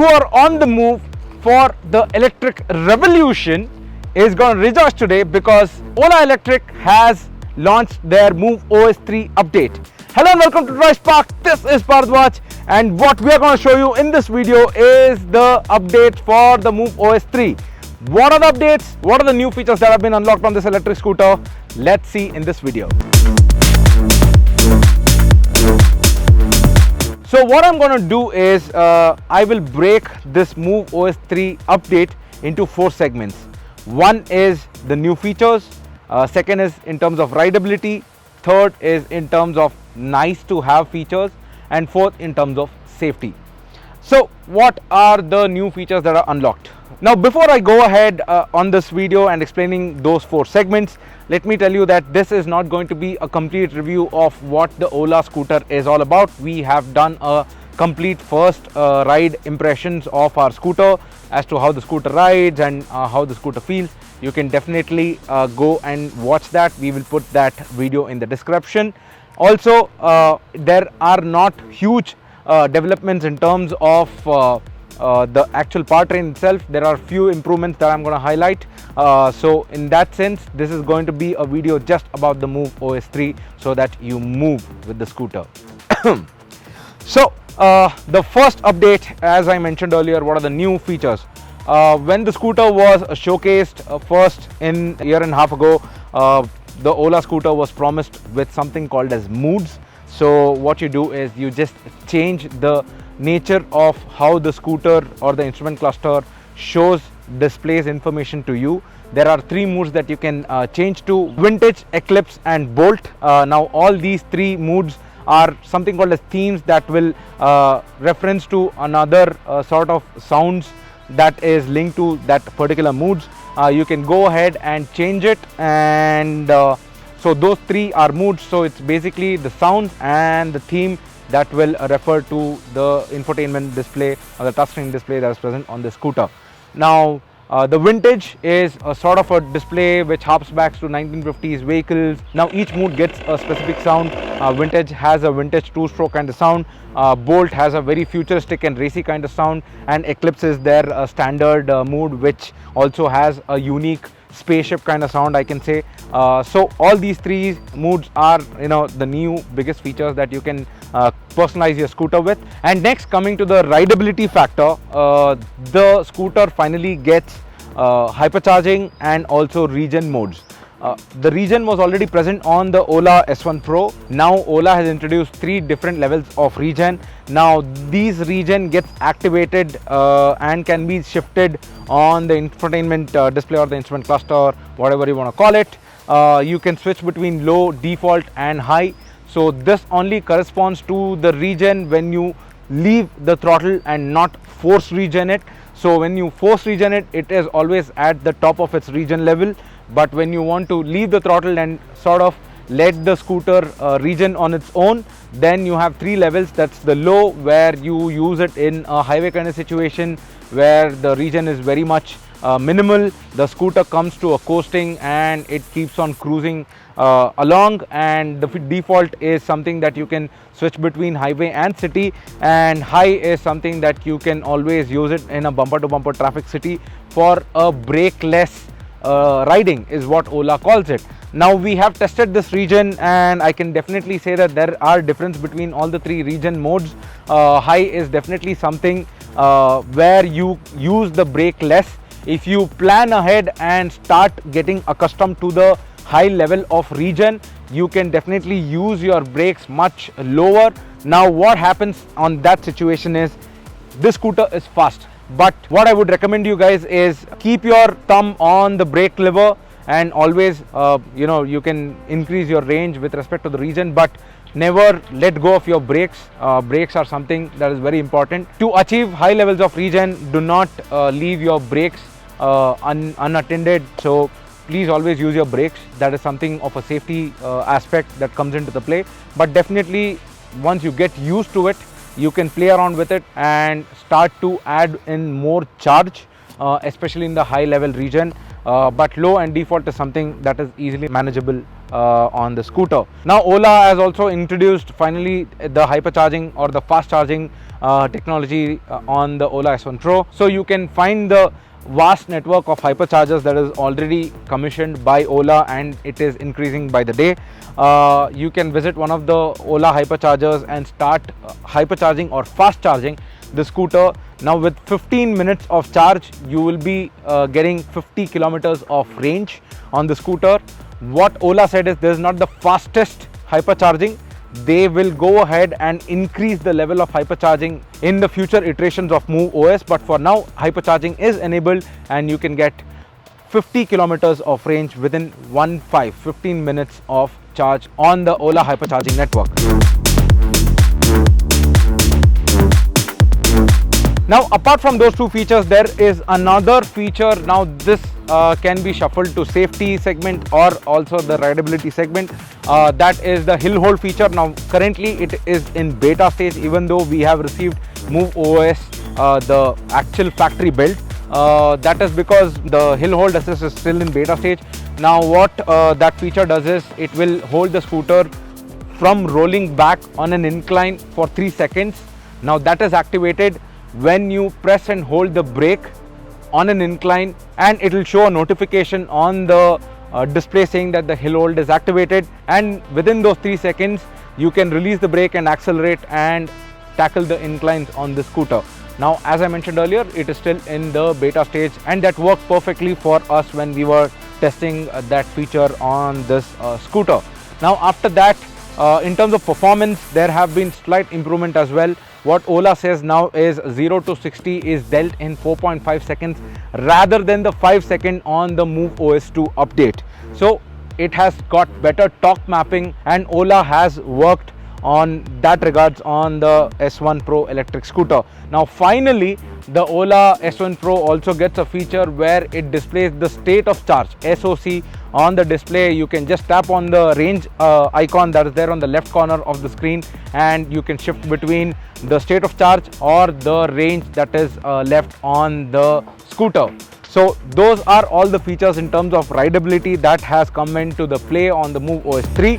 who are on the move for the electric revolution is going to rejoice today because Ola Electric has launched their Move OS3 update. Hello and welcome to DriveSpark. This is Bharadwaj, and what we are going to show you in this video is the update for the Move OS3. What are the updates? What are the new features that have been unlocked on this electric scooter? Let's see in this video. So what I'm going to do is I will break this Move OS3 update into 4 segments. One is the new features, second is in terms of rideability, third is in terms of nice to have features, and fourth in terms of safety. So what are the new features that are unlocked? Now before I go ahead on this video and explaining those 4 segments, let me tell you that this is not going to be a complete review of what the Ola scooter is all about. We have done a complete first ride impressions of our scooter as to how the scooter rides and how the scooter feels. You can definitely go and watch that. We will put that video in the description. Also, there are not huge developments in terms of the actual powertrain itself. There are few improvements that I'm going to highlight. So in that sense, this is going to be a video just about the Move OS3 so that you move with the scooter. So the first update, as I mentioned earlier, what are the new features? When the scooter was showcased first in a year and a half ago, the Ola scooter was promised with something called as moods. So what you do is you just change the nature of how the scooter or the instrument cluster displays information to you. There are 3 moods that you can change to: vintage, eclipse and bolt. Now all these 3 moods are something called as themes that will reference to another sort of sounds that is linked to that particular moods. You can go ahead and change it, and so those 3 are moods. So it's basically the sounds and the theme that will refer to the infotainment display or the touchscreen display that is present on the scooter. Now the vintage is a sort of a display which harps back to 1950s vehicles. Now each mood gets a specific sound. Vintage has a vintage 2-stroke kind of sound. Bolt has a very futuristic and racy kind of sound, and Eclipse is their standard mood, which also has a unique spaceship kind of sound, I can say. So all these 3 moods are the new biggest features that you can personalize your scooter with. And next, coming to the rideability factor, the scooter finally gets hypercharging and also regen modes. The regen was already present on the Ola S1 Pro. Now Ola has introduced 3 different levels of regen. Now these regen gets activated and can be shifted on the infotainment display or the instrument cluster, whatever you want to call it. You can switch between low, default and high. So this only corresponds to the regen when you leave the throttle and not force regen it. So when you force regen it, it is always at the top of its regen level. But when you want to leave the throttle and sort of let the scooter regen on its own, then you have 3 levels. That's the low, where you use it in a highway kind of situation where the regen is very much minimal. The scooter comes to a coasting and it keeps on cruising along, and the default is something that you can switch between highway and city, and high is something that you can always use it in a bumper to bumper traffic city for a brakeless riding, is what Ola calls it. Now we have tested this regen, and I can definitely say that there are difference between all the 3 regen modes. High is definitely something where you use the brake less. If you plan ahead and start getting accustomed to the high level of regen, you can definitely use your brakes much lower. Now what happens on that situation is this scooter is fast, but what I would recommend you guys is keep your thumb on the brake lever, and always you can increase your range with respect to the regen, but never let go of your brakes. Brakes are something that is very important. To achieve high levels of regen, do not leave your brakes unattended. So please always use your brakes. That is something of a safety aspect that comes into the play. But definitely once you get used to it, you can play around with it and start to add in more charge, especially in the high level region. But low and default is something that is easily manageable on the scooter. Now Ola has also introduced finally the hypercharging or the fast charging technology on the Ola S1 Pro. So you can find the vast network of hyperchargers that is already commissioned by Ola, and it is increasing by the day. You can visit one of the Ola hyperchargers and start hypercharging or fast charging the scooter. Now with 15 minutes of charge, you will be getting 50 kilometers of range on the scooter. What Ola said is this is not the fastest hypercharging. They will go ahead and increase the level of hypercharging in the future iterations of Move OS, but for now hypercharging is enabled and you can get 50 kilometers of range within 15 minutes of charge on the Ola hypercharging network. Now apart from those two features, there is another feature. Now this can be shuffled to safety segment or also the rideability segment. That is the hill hold feature. Now currently it is in beta stage, even though we have received Move OS, the actual factory build. That is because the hill hold assist is still in beta stage. Now what that feature does is it will hold the scooter from rolling back on an incline for 3 seconds. Now that is activated when you press and hold the brake on an incline, and it will show a notification on the display saying that the hill hold is activated, and within those 3 seconds you can release the brake and accelerate and tackle the inclines on the scooter. Now as I mentioned earlier, it is still in the beta stage, and that worked perfectly for us when we were testing that feature on this scooter. Now after that, in terms of performance, there have been slight improvement as well. What Ola says now is 0 to 60 is dealt in 4.5 seconds rather than the 5 second on the Move OS2 update. So it has got better torque mapping, and Ola has worked on that regards on the S1 Pro electric scooter. Now finally, the Ola S1 Pro also gets a feature where it displays the state of charge, SOC, on the display. You can just tap on the range icon that is there on the left corner of the screen, and you can shift between the state of charge or the range that is left on the scooter. So those are all the features in terms of rideability that has come into the play on the Move OS 3.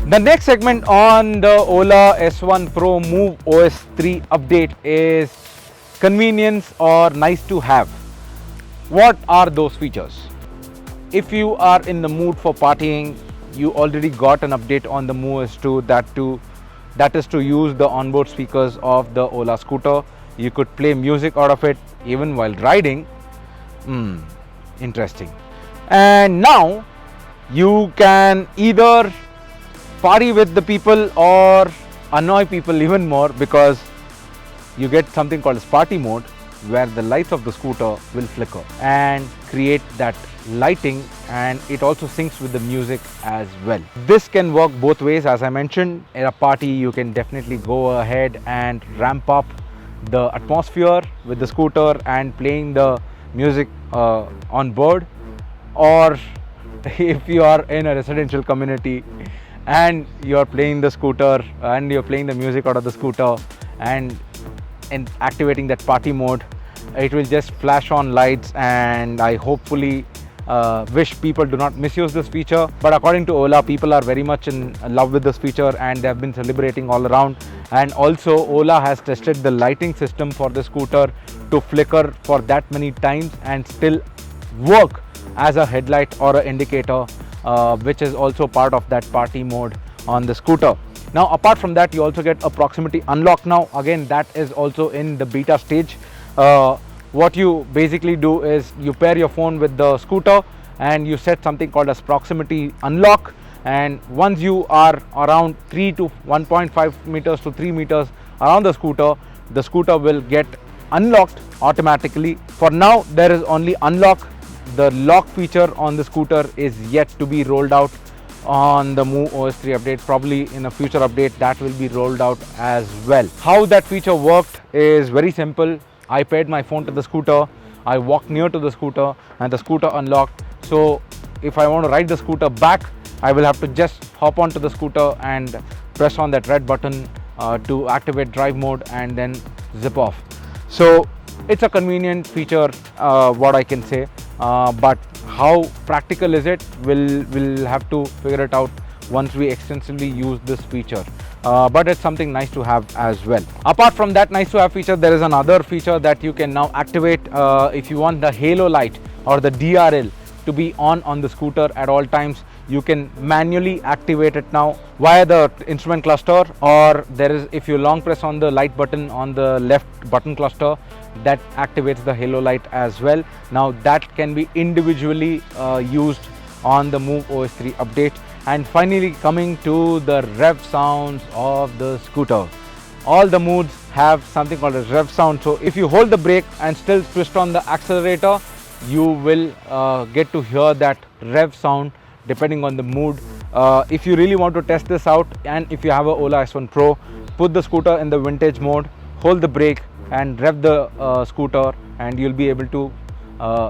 The next segment on the Ola S1 Pro Move OS 3 update is convenience or nice to have. What are those features? If you are in the mood for partying, you already got an update on the Move OS 2 that is to use the onboard speakers of the Ola scooter. You could play music out of it even while riding. Interesting. And now you can either party with the people or annoy people even more, because you get something called as party mode, where the lights of the scooter will flicker and create that lighting, and it also syncs with the music as well. This can work both ways. As I mentioned, in a party you can definitely go ahead and ramp up the atmosphere with the scooter and playing the music on board, or if you are in a residential community and you are playing the scooter and you're playing the music out of the scooter and activating that party mode, it will just flash on lights, and I hopefully wish people do not misuse this feature. But according to Ola, people are very much in love with this feature and they have been celebrating all around. And also Ola has tested the lighting system for the scooter to flicker for that many times and still work as a headlight or an indicator, which is also part of that party mode on the scooter. Now apart from that, you also get a proximity unlock. Now again, that is also in the beta stage. What you basically do is you pair your phone with the scooter and you set something called as proximity unlock, and once you are around 3 to 1.5 meters to 3 meters around the scooter will get unlocked automatically. For now there is only unlock. The lock feature on the scooter is yet to be rolled out on the Move OS 3 update. Probably in a future update that will be rolled out as well. How that feature worked is very simple. I paired my phone to the scooter, I walked near to the scooter and the scooter unlocked. So if I want to ride the scooter back, I will have to just hop onto the scooter and press on that red button to activate drive mode and then zip off. So it's a convenient feature, what I can say, but how practical is it, we'll have to figure it out once we extensively use this feature. but it's something nice to have as well. Apart from that nice to have feature, there is another feature that you can now activate if you want the halo light or the DRL to be on the scooter at all times. You can manually activate it now via the instrument cluster, or there is, if you long press on the light button on the left button cluster, that activates the halo light as well. Now that can be individually used on the Move OS3 update. And finally, coming to the Rev Sounds of the scooter. All the modes have something called as Rev Sound. So if you hold the brake and still twist on the accelerator, you will get to hear that Rev sound depending on the mood. If you really want to test this out, and if you have a OLA S1 Pro, put the scooter in the vintage mode, hold the brake and rev the scooter, and you'll be able to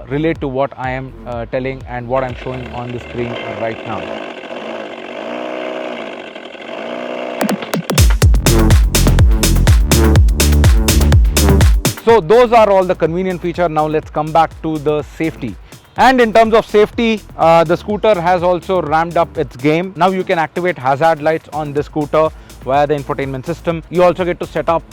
relate to what I am telling and what I'm showing on the screen right now. So those are all the convenient features. Now let's come back to the safety. And in terms of safety, the scooter has also ramped up its game. Now you can activate hazard lights on the scooter via the infotainment system. You also get to set up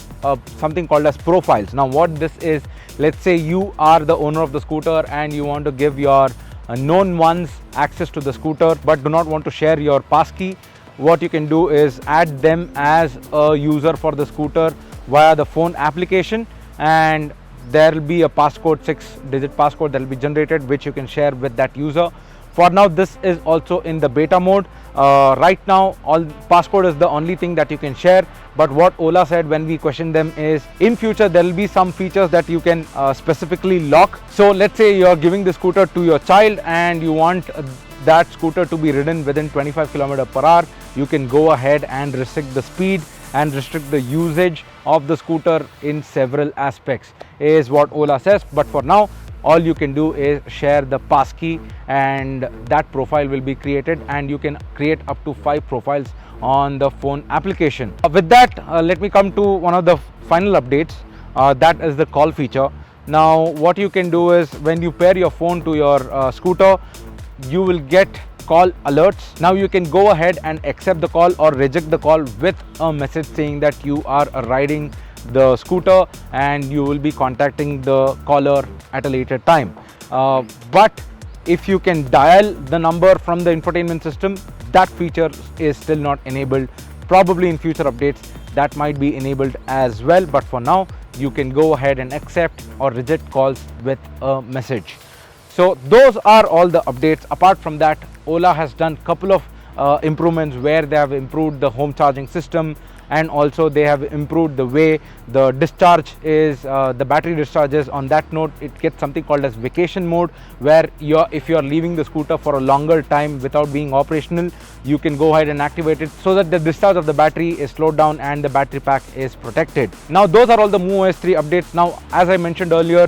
something called as profiles. Now what this is, let's say you are the owner of the scooter and you want to give your known ones access to the scooter but do not want to share your passkey. What you can do is add them as a user for the scooter via the phone application, and there will be a passcode, 6-digit passcode that will be generated, which you can share with that user. For now, this is also in the beta mode. Right now, all passcode is the only thing that you can share. But what Ola said when we questioned them is, in future there will be some features that you can specifically lock. So let's say you are giving the scooter to your child and you want that scooter to be ridden within 25 km/h. You can go ahead and restrict the speed and restrict the usage of the scooter in several aspects, is what Ola says. But for now, all you can do is share the passkey and that profile will be created, and you can create up to 5 profiles on the phone application. With that, let me come to one of the final updates, that is the call feature. Now what you can do is, when you pair your phone to your scooter, you will get call alerts. Now you can go ahead and accept the call or reject the call with a message saying that you are riding the scooter and you will be contacting the caller at a later time. But if you can dial the number from the infotainment system, that feature is still not enabled. Probably in future updates that might be enabled as well, but for now you can go ahead and accept or reject calls with a message. So those are all the updates. Apart from that, Ola has done a couple of improvements where they have improved the home charging system, and also they have improved the way the discharge is, the battery discharges. On that note, it gets something called as vacation mode, where if you are leaving the scooter for a longer time without being operational, you can go ahead and activate it so that the discharge of the battery is slowed down and the battery pack is protected. Now those are all the Move OS3 updates. Now, as I mentioned earlier,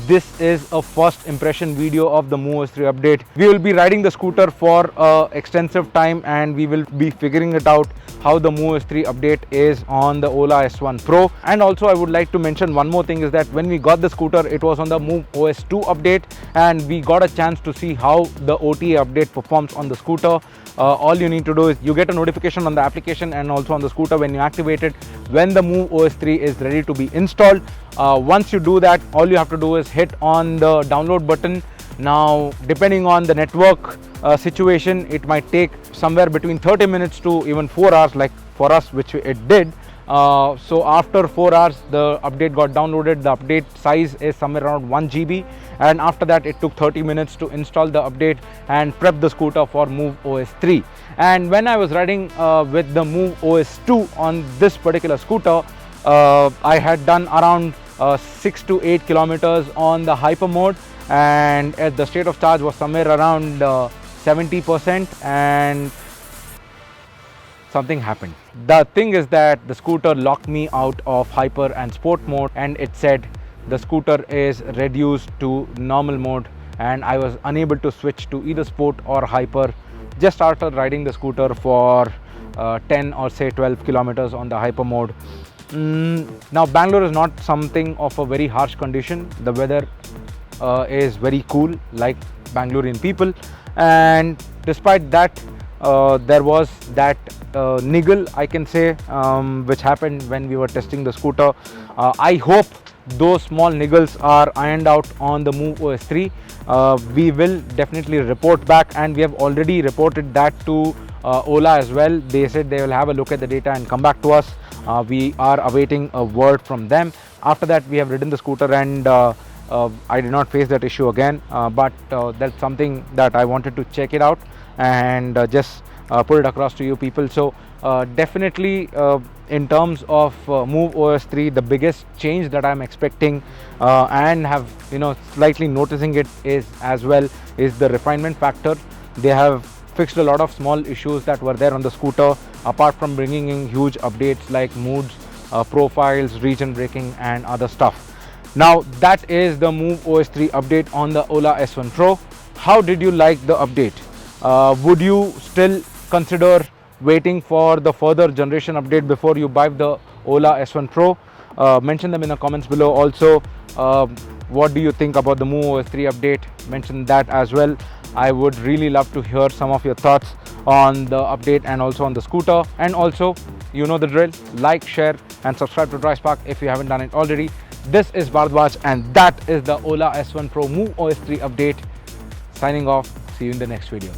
this is a first impression video of the Move OS3 update. We will be riding the scooter for extensive time, and we will be figuring it out how the Move OS3 update is on the OLA S1 Pro. And also I would like to mention one more thing, is that when we got the scooter, it was on the Move OS2 update, and we got a chance to see how the OTA update performs on the scooter. All you need to do is, you get a notification on the application and also on the scooter when you activate it, when the Move OS3 is ready to be installed. Once you do that, all you have to do is hit on the download button. Now depending on the network situation, it might take somewhere between 30 minutes to even 4 hours, like for us, which it did. So after 4 hours the update got downloaded. The update size is somewhere around 1 GB, and after that it took 30 minutes to install the update and prep the scooter for Move OS3. And when I was riding with the Move OS2 on this particular scooter, I had done around 6 to 8 kilometers on the hyper mode, and the state of charge was somewhere around 70%, and something happened. The thing is that the scooter locked me out of hyper and sport mode, and it said the scooter is reduced to normal mode, and I was unable to switch to either sport or hyper just after riding the scooter for 10 or say 12 kilometers on the hyper mode. Now Bangalore is not something of a very harsh condition. The weather is very cool, like Bangalorean people, and despite that there was that niggle, I can say, which happened when we were testing the scooter. I hope those small niggles are ironed out on the Move OS3. We will definitely report back, and we have already reported that to Ola as well. They said they will have a look at the data and come back to us. We are awaiting a word from them. After that, we have ridden the scooter, and I did not face that issue again, but that's something that I wanted to check it out and just put it across to you people. So definitely in terms of Move OS3, the biggest change that I'm expecting and have slightly noticing it is as well is the refinement factor. They have fixed a lot of small issues that were there on the scooter, apart from bringing in huge updates like moods, profiles, region braking and other stuff. Now that is the Move OS3 update on the Ola S1 Pro. How did you like the update? Would you still consider waiting for the further generation update before you buy the Ola S1 Pro? Mention them in the comments below. Also, what do you think about the Move OS3 update? Mention that as well. I would really love to hear some of your thoughts on the update and also on the scooter. And also, you know the drill, like, share and subscribe to DriveSpark if you haven't done it already. This is Bharadwaj, and that is the Ola S1 Pro Move OS3 update. Signing off. See you in the next video.